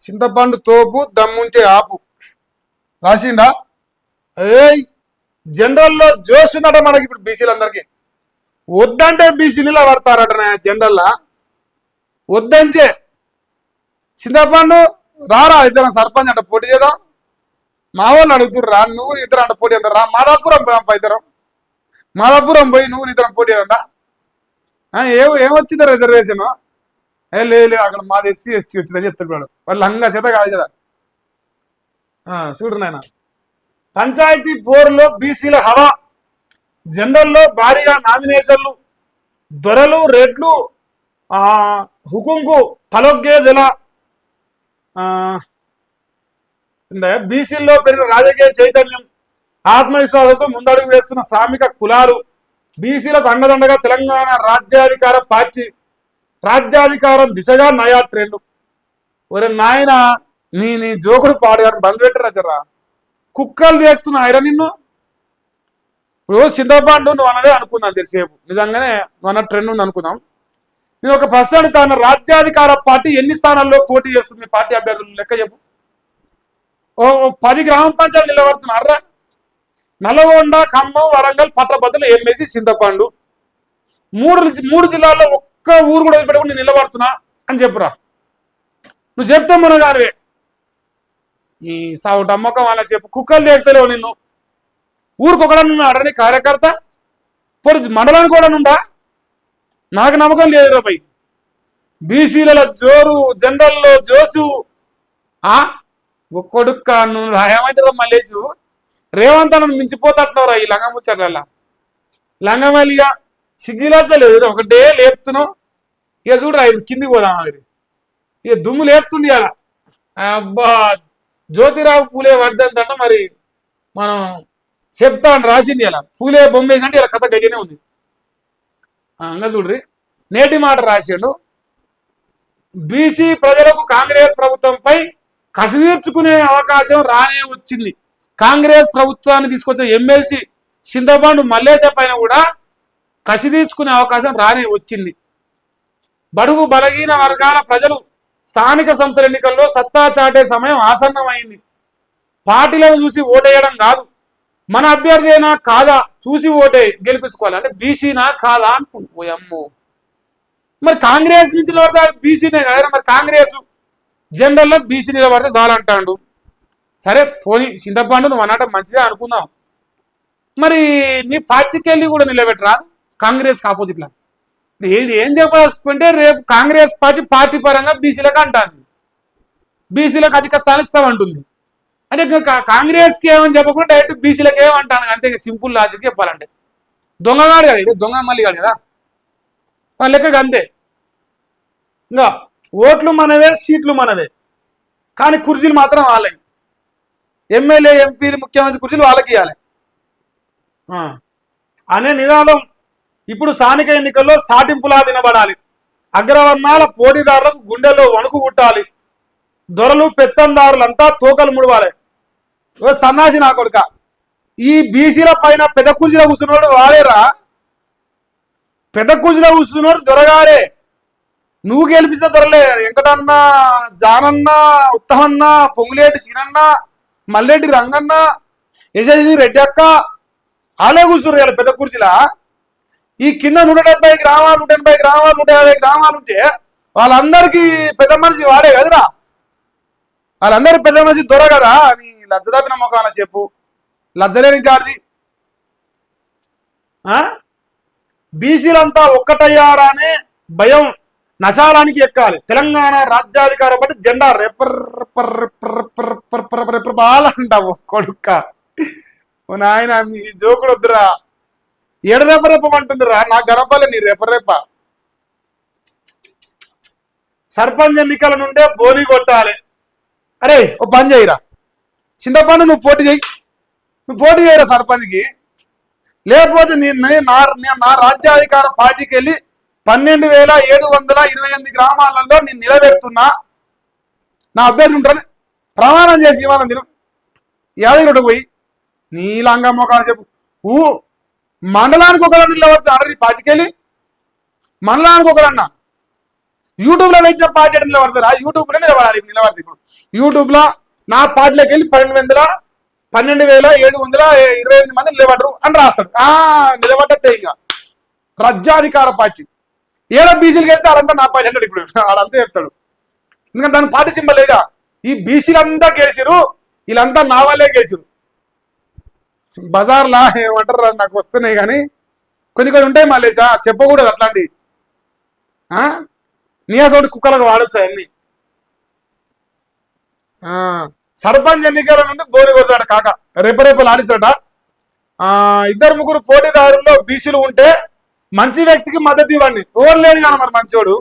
చింతపండు తోపు దమ్ముంటే ఆపు రాసిండా. ఏయ్ జనరల్లో జోష్ ఉందట మనకి ఇప్పుడు బీసీలందరికీ. వద్దంటే బీసీ నిలబడతారట జనరల్లా. వద్దంటే చింతపండు రారా ఇద్దరం సర్పంచ్ అంట పోటీ చేద్దాం. మా వాళ్ళు అడుగుతుర్రు రా, నువ్వు ఇద్దరు అంట పోటీ చేద్దాం రా. మాదాపురం పోయాం ఇద్దరం. మాదాపురం పోయి నువ్వు ఇద్దరం పోటీ చేద్దా. ఏమొచ్చిందా రిజర్వేషన్? లేదు అక్కడ మాది ఎస్సీ ఎస్టీ వచ్చిందని చెప్తున్నాడు. వాళ్ళు లంగా చేత కాదు కదా. చూడు నాయన, పంచాయతీ పోరులో బీసీల హవా. జనరల్లో భారీగా నామినేషన్లు. దొరలు రెడ్లు హుకుంకు తలొగ్గేదెల. బీసీల్లో పెరిగిన రాజకీయ చైతన్యం, ఆత్మవిశ్వాసంతో ముందడుగు వేస్తున్న శ్రామిక కులాలు. బీసీలకు అండదండగా తెలంగాణ రాజ్యాధికార పార్టీ. రాజ్యాధికారం దిశగా నయా ట్రెండ్. ఒరే నాయన నీ జోకుడు పాడు కానీ బంద్ పెట్టరా జరా. కుక్కలు చేస్తున్నాయిరా నిన్ను. ఇప్పుడు చింతపండు నువ్వు అన్నదే అనుకుందాం తెలిసేపు. నిజంగానే నువ్వు అన్న ట్రెండ్ ఉంది అనుకుందాం. నేను ఒక ప్రశ్న అడుగుతాను. రాజ్యాధికార పార్టీ ఎన్ని స్థానాల్లో పోటీ చేస్తుంది? పార్టీ అభ్యర్థులు లెక్క చెప్పు. 10 గ్రామ పంచాయతీలు నిలబడుతున్నారా? నల్గొండ, ఖమ్మం, వరంగల్, పట్టభద్రులు, ఎంఏసి, చింతపండు. మూడు జిల్లాల్లో ఒక్క ఊరు కూడా వదిలిపెట్టకుండా నేను నిలబడుతున్నా అని చెప్పురా. నువ్వు చెప్తావు మన గారివే. ఈ సావుట అమ్మకం అలా చెప్పు. కుక్కలు చేస్తలేవు నిన్ను. ఊరికొకడనున్నా అడని కార్యకర్త పొడి మండలానికి కూడా ఉందా? నాకు నమ్మకం లేదు రాబోయ్. బీసీలలో జోరు, జనరల్లో జోసు. ఒక్కొడుక్క నువ్వు ఏమంటారా మల్లేసు? రేవంత్ అన్న మించిపోతట్టున్నావురా ఈ లంగముచ్చట్ల. లంగమల్లిగా సిగ్గిలచ్చలేదు, ఒకటే లేపుతున్నావు. ఇక చూడరా కిందికి పోదాం. అది ఇక దుమ్ము లేపుతుంది అలా. అబ్బా జ్యోతిరావు పూలే వర్ధంతంట. మరి మనం చెప్తాను రాసింది అలా. పూలే బొమ్మ వేసినట్టు ఇలా కథ గజనే ఉంది. ఇంకా చూడ్రి నేటి మాట రాసిండు. బీసీ ప్రజలకు కాంగ్రెస్ ప్రభుత్వంపై కసి తీర్చుకునే అవకాశం రానే వచ్చింది. కాంగ్రెస్ ప్రభుత్వాన్ని తీసుకొచ్చిన ఎమ్మెల్సీ చింతపండు మల్లేశ పైన కూడా కసి తీర్చుకునే అవకాశం రానే వచ్చింది. బడుగు బలహీన వర్గాల ప్రజలు స్థానిక సంస్థల ఎన్నికల్లో సత్తా చాటే సమయం ఆసన్నమైంది. పార్టీలను చూసి ఓటేయడం కాదు, మన అభ్యర్థి అయినా కాదా చూసి ఓటే గెలిపించుకోవాలి. అంటే బీసీనా కాదా అనుకుంటూ. మరి కాంగ్రెస్ నుంచి నిలబడితే బీసీనే కదా. మరి కాంగ్రెస్ జనరల్లో బీసీ నిలబడితే చాలంటాడు. సరే పోనీ చింతపండు నువ్వు అన్నట్టు మంచిదే అనుకుందాం. మరి నీ పార్టీకి వెళ్ళి కూడా నిలబెట్టరా కాంగ్రెస్ ఆపోజిట్లా? ఏం చెప్పాలంటే రేపు కాంగ్రెస్ పార్టీ పరంగా బీసీలకు అంటుంది, బీసీలకు అధిక స్థానం ఇస్తామంటుంది. అంటే కాంగ్రెస్కి ఏమని చెప్పకుండా డైరెక్ట్ బీసీలకు ఏమంటాను. అంతే సింపుల్ లాజిక్ చెప్పాలంటే. దొంగగాడు కదా, ఇది దొంగ మళ్ళీ కాదు కదా వాళ్ళ లెక్కగా. అంతే. ఇంకా ఓట్లు మనవే, సీట్లు మనవే, కానీ కుర్చీలు మాత్రం వాళ్ళవి. ఎమ్మెల్యే, ఎంపీలు, ముఖ్యమంత్రి కుర్చీలు వాళ్ళకి ఇవ్వాలి అనే నినాదం ఇప్పుడు స్థానిక ఎన్నికల్లో సాటింపులా వినబడాలి. అగ్రవర్ణాల పోటీదారులకు గుండెల్లో వణుకు పుట్టాలి. దొరలు పెత్తందారులంతా తోకలు ముడవాలి. సన్నాసి నా కొడుక, ఈ బీసీల పైన పెద్ద కుర్చీలో కూర్చున్నాడు వాడేరా. పెద్ద కుర్చీలో కూర్చున్నాడు దొరగారే. నువ్వు గెలిపిస్తే దొరలే. వెంకటన్న, జానన్న, ఉత్తమన్న, పొంగులేటి సీనన్న, మల్లెడ్డి రంగన్న, యశస్వి రెడ్డి అక్క వాళ్ళే కూర్చున్నారు పెద్ద కుర్చీలా. ఈ కింద 170 గ్రామాలు, 180 గ్రామాలు, 150 గ్రామాలు ఉంటే వాళ్ళందరికీ పెద్ద మనిషి వాడే కదరా. వాళ్ళందరూ పెద్ద మనిషి దొర కదా. నీ లజ్జ తప్పిన మొక్క చెప్పు. లజ్జలేని గాడిది. బీసీలంతా ఒక్కటయ్యారా అనే భయం నశాలానికి ఎక్కాలి. తెలంగాణ రాజ్యాధికారం బట్టి జెండా రెప్పరంటావు కొడుక్క. నాయన మీ జోకుడు వద్దురా. ఎడరెప్పరెప్పమంటుందిరా. నా గణపల్లి నీ రెప్పరెప్ప. సర్పంచ్ ఎన్నికల నుండే బోని కొట్టాలి. అరే ఓ పని చేయరా, చింతపండు నువ్వు పోటీ చేయి. నువ్వు పోటీ చేయరా సర్పంచ్కి. లేకపోతే నా రాజ్యాధికార పార్టీకి వెళ్ళి 12,728 గ్రామాలలో నేను నిలబెడుతున్నా, నా అభ్యర్థి ఉంటారని ప్రమాణం చేసి ఇవ్వాలని తిను. యాదగిరి పోయి నీలంగా మోకాలు చెప్పు. మండలానికి ఒకరన్నా నిలబడుతున్నా. నీ పార్టీకి వెళ్ళి మండలానికి ఒకరన్నా. యూట్యూబ్ లో పెట్టిన పార్టీ ఎట్లా నిలబడతారా? యూట్యూబ్ లో నిలబడాలి. నిలబడితే ఇప్పుడు యూట్యూబ్ లో నా పార్టీలోకి వెళ్ళి 12,728 మంది నిలబడరు అని రాస్తాడు. నిలబడ్డట్టే ఇక రాజ్యాధికార పార్టీ. ఏదో బీసీలకు వెళ్తే వాళ్ళంతా నా పార్టీ అంటాడు. ఇప్పుడు వాళ్ళంతా చెప్తాడు. ఎందుకంటే దాని పార్టీ సింబల్ లేదా? ఈ బీసీలంతా గెలిచిరు, వీళ్ళంతా నా వాళ్ళే గెలిచిరు. బజార్లా ఏమంటారు నాకు వస్తున్నాయి కానీ కొన్ని కొన్ని ఉంటాయి మళ్ళీసా, చెప్పకూడదు అట్లాంటివి. నియాసోటి కుక్కలకు వాడచ్చు అన్ని. సర్పంచ్ ఎన్నికల నుండి బోని కొడతాడు కాక, రేపరేపలు ఆడిస్తాడ. 2-3 పోటీదారుల్లో బీసీలు ఉంటే మంచి వ్యక్తికి మద్దతు ఇవ్వండి. ఎవరు లేడు కానీ మరి మంచోడు,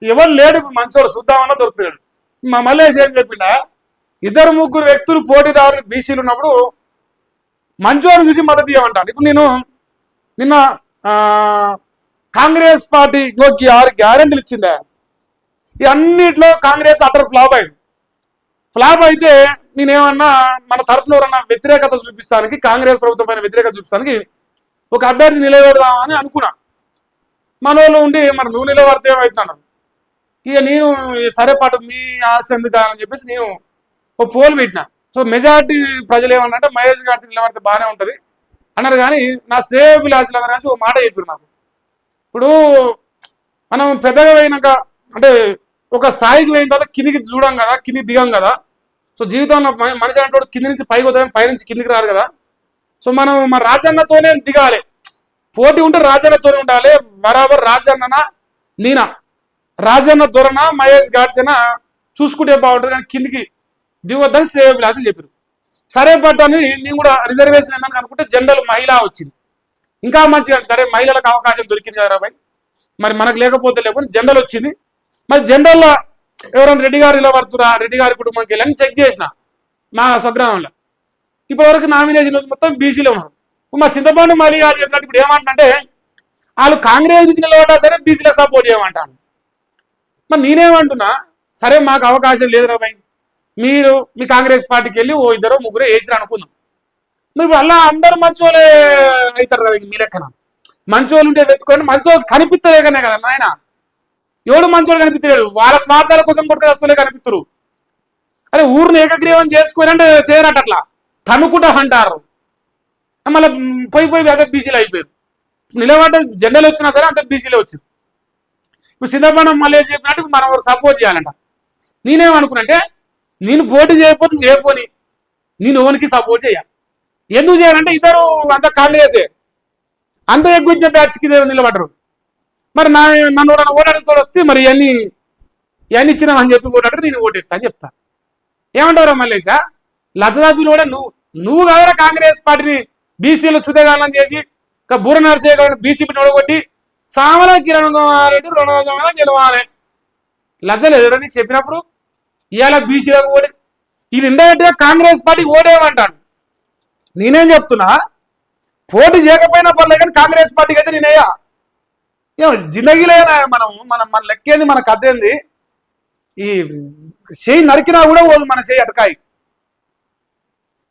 ఎవరు లేడు మంచోడు చూద్దామన్నా దొరుకుతాడు. మా మల్లేష్ ఏం చెప్పిండా, 2-3 వ్యక్తులు పోటీదారులు బీసీలు ఉన్నప్పుడు మంచోడు చూసి మద్దతు ఇవ్వమంటాను. ఇప్పుడు నేను నిన్న కాంగ్రెస్ పార్టీ 6 గ్యారెంటీలు ఇచ్చిందే. ఈ అన్నిట్లో కాంగ్రెస్ అటర్ ఫ్లాప్ అయింది. ఫ్లాప్ అయితే నేనేమన్నా మన తరఫున ఎవరన్నా వ్యతిరేకత చూపిస్తానికి, కాంగ్రెస్ ప్రభుత్వం పైన వ్యతిరేకత చూపిస్తానికి ఒక అభ్యర్థి నిలబెడదామని అనుకున్నా. మన వాళ్ళు ఉండి మరి నువ్వు నిలబడితే ఏమవుతున్నాను. ఇక నేను సరే పాటు మీ ఆశ ఎందుకు అని చెప్పేసి నేను ఒక పోల్ పెట్టినా. సో మెజార్టీ ప్రజలు ఏమన్నారంటే మహేష్ గారి నిలబడితే బాగానే ఉంటుంది అన్నారు. కానీ నా శ్రేయోభిలాషులు అందరూ కలిసి ఒక మాట చెప్పారు నాకు. ఇప్పుడు మనం పెద్దగా పోయినాక అంటే ఒక స్థాయికి పోయిన తర్వాత కిందికి చూడం కదా, కిందికి దిగం కదా. సో జీవితంలో మనిషి అంటే కింది నుంచి పైకి వద్దామని పైనుంచి కిందికి రారు కదా. సో మనం మన రాజన్నతోనే దిగాలి. పోటీ ఉంటే రాజన్నతోనే ఉండాలి. బరాబర్ రాజన్ననా నేనా, రాజన్న దొరన మహేష్ గాడ్సేన చూసుకుంటే బాగుంటుంది కానీ కిందికి దిగొద్దని శ్రేయోభిలాషులు చెప్పారు. సరే పట్టని నేను కూడా రిజర్వేషన్ ఏందని అనుకుంటే జనరల్ మహిళ వచ్చింది. ఇంకా మంచిగా సరే మహిళలకు అవకాశం దొరికింది కదా బాయ్, మరి మనకు లేకపోతే లేకపోతే జనరల్ వచ్చింది. మరి జనరల్లో ఎవరైనా రెడ్డి గారు నిలబడుతురా, రెడ్డి గారి కుటుంబంకి వెళ్ళని చెక్ చేసిన మా స్వగ్రామంలో. ఇప్పటి వరకు నామినేషన్ మొత్తం బీసీలో ఉన్నారు. మా చింతపండు మళ్ళీ గారు చెప్పినట్టు ఇప్పుడు ఏమంటే వాళ్ళు కాంగ్రెస్ నుంచి నిలబడ్డా సరే బీసీలో సపోర్ట్ చేయమంటాను. మరి నేనేమంటున్నా, సరే మాకు అవకాశం లేదురా బాయ్, మీరు మీ కాంగ్రెస్ పార్టీకి వెళ్ళి 2-3 వేసిరా అనుకుందాం. మీరు అలా అందరు మంచోళ్ళే అవుతారు కదా. మీ లెక్కన మంచోళ్ళు ఉంటే వెతుకొని మంచోళ్ళు కనిపిస్తలేకనే కదా నాయన. ఎవడు మంచోడు కనిపిస్తలేడు, వాళ్ళ స్వార్థాల కోసం కొట్టుకొస్తలే కనిపిస్తారు. అరే ఊరిని ఏకగ్రీవం చేసుకొని అంటే చేయనట్టు అట్లా తనుకుంటా అంటారు. మళ్ళీ పోయి అదే బీసీలు అయిపోయారు. నిలబడ్డ జెండాలు వచ్చినా సరే అంత బీసీలే వచ్చింది. ఇప్పుడు చింతపండు మళ్ళీ చెప్పినట్టు మనం సపోర్ట్ చేయాలంట. నేనేమనుకున్నంటే నేను పోటీ చేయకపోని నేను ఓనికి సపోర్ట్ చేయాలి. ఎందుకు చేయాలంటే ఇద్దరు అంత కాంగ్రెసే, అంత ఎగ్గుచ్చిన బ్యాచ్కి నిలబడరు. మరి నన్ను ఓటాడుతో వస్తే మరి ఇవన్నీ ఇచ్చినామని చెప్పి ఓటాడు నేను ఓటేస్తా అని చెప్తా. ఏమంటారు మల్లేషా, లతదాబిలు కూడా నువ్వు కాదా కాంగ్రెస్ పార్టీని బీసీలో చుతగాలం చేసి బూర నర్సే బీసీ ఓడగొట్టి సామల కిరణ్ కుమార్ రెడ్డి 200 గెలవాలి. లజ్జలేదు నీకు చెప్పినప్పుడు. ఇవాళ బీసీలకు ఓడి ఇది ఇండైరెక్ట్ గా కాంగ్రెస్ పార్టీ ఓడేమంటాను. నేనేం చెప్తున్నా, పోటీ చేయకపోయినా పర్లేదు కానీ కాంగ్రెస్ పార్టీకి అయితే నేనయ్యా జిందగీలేనా. మన లెక్కేంది, మన కథ ఏంది. ఈ చేయి నరికినా కూడా మన చేయి అటకాయి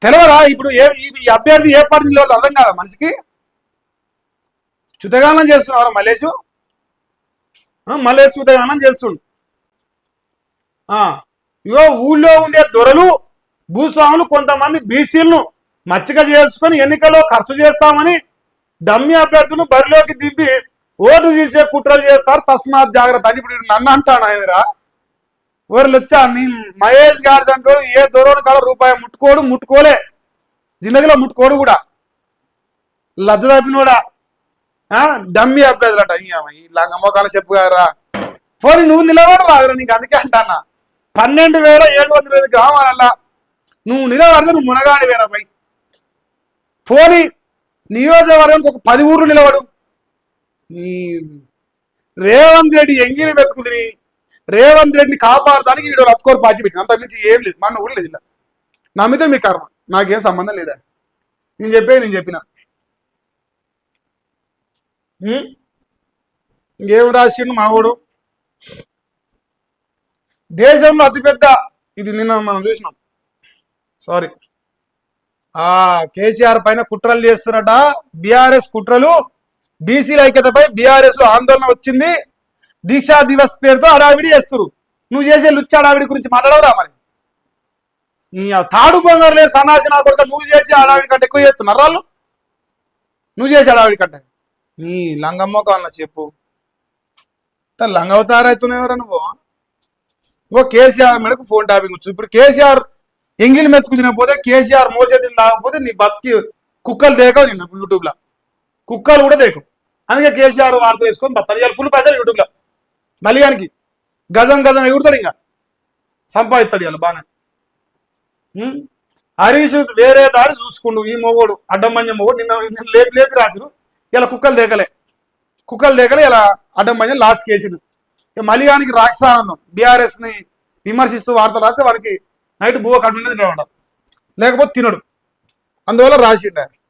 తెలవరా. ఇప్పుడు ఈ అభ్యర్థి ఏ పార్టీ నిలబడి అర్థం కాదా మనిషికి. చుతగానం చేస్తున్నారు మల్లేష్ చుతగానం చేస్తుండు. ఇగో ఊళ్ళో ఉండే దొరలు భూస్వాములు కొంతమంది బీసీలను మచ్చిక చేసుకుని ఎన్నికల్లో ఖర్చు చేస్తామని డమ్మి అభ్యర్థులను బరిలోకి దింపి ఓటు తీసే కుట్రలు చేస్తారు. తస్మాత్ జాగ్రత్త అని ఇప్పుడు నన్ను అంటాను. ఆయనరా ఊర్లు వచ్చా మహేష్ గారు అంటాడు ఏ దొరను కాడ రూపాయి ముట్టుకోలే జిందగీలో ముట్టుకోడు కూడా. లజ్జ తప్పినోడా డమ్మి అభ్యర్థులట. ఈ లంగమోకాలు చెప్పుగారా పోనీ నువ్వు నిలబడు రాదురా. నీకు అందుకే అంటానా 12,725 గ్రామాలల్లా నువ్వు నిలబడితే నువ్వు మునగాడి వేరా పై. పోనీ నియోజకవర్గానికి ఒక 10 ఊర్లు నిలబడు. నీ రేవంత్ రెడ్డి ఎంగిలి వెతుకుంది. రేవంత్ రెడ్డిని కాపాడడానికి వీడు రత్కోర్ పార్టీ పెట్టింది. అంత మించి ఏం లేదు, మన కూడా లేదు. ఇలా నమ్మితే మీ కర్మ, నాకేం సంబంధం లేదా. నేను చెప్పిన ఇంకేం రాసిండు మావాడు. దేశంలో అతిపెద్ద ఇది నిన్న మనం చూసినాం. సారీ కేసీఆర్ పైన కుట్రలు చేస్తున్నట. బీఆర్ఎస్ కుట్రలు, బీసీల ఐక్యతపై బీఆర్ఎస్ లో ఆందోళన వచ్చింది. దీక్షా దివస్ పేరుతో హడావిడి చేస్తారు. నువ్వు చేసే లుచ్చ హడావిడి గురించి మాట్లాడవురా మరి. ఈ తాడు బంగారు లేదు సన్నాసి నా కొడుక, నువ్వు చేసే హడావిడి కంటే ఎక్కువ చేస్తున్నారు వాళ్ళు. నువ్వు చేసే హడావిడి కంటే నీ లంగమ్మ కావాలన్నా చెప్పు. లంగవతారైతున్నావురా నువ్వు. ఇంకో కేసీఆర్ మేడకు ఫోన్ టాపింగ్ వచ్చు. ఇప్పుడు కేసీఆర్ ఎంగిల్ మెతుకు తినకపోతే, కేసీఆర్ మోసేది తాగకపోతే నీ బతికి కుక్కలు దేకవు. నిన్న యూట్యూబ్ లో కుక్కలు కూడా దేకవు. అందుకే కేసీఆర్ వార్త వేసుకొని బతారు. ఇవాళ ఫుల్ పైసలు యూట్యూబ్ లో మలిగానికి గజం గజం ఎగురుతాడు, ఇంకా సంపాదిస్తాడు ఇవాళ బాగా. హరీష్ వేరే దారి చూసుకుండు. ఈ మొగోడు అడ్డంబంజ మొగోడు నిన్న లేపి లేపి రాసిరు. ఇలా కుక్కలు దేకలే ఇలా అడ్డంబంజం లాస్ట్ కేసుడు. మలిగానికి రాక్షసానందం బీఆర్ఎస్ ని విమర్శిస్తూ వార్తలు రాస్తే వాడికి నైట్ బువ్వ కడుపు తినడం, లేకపోతే తినడు. అందువల్ల రాసిండ.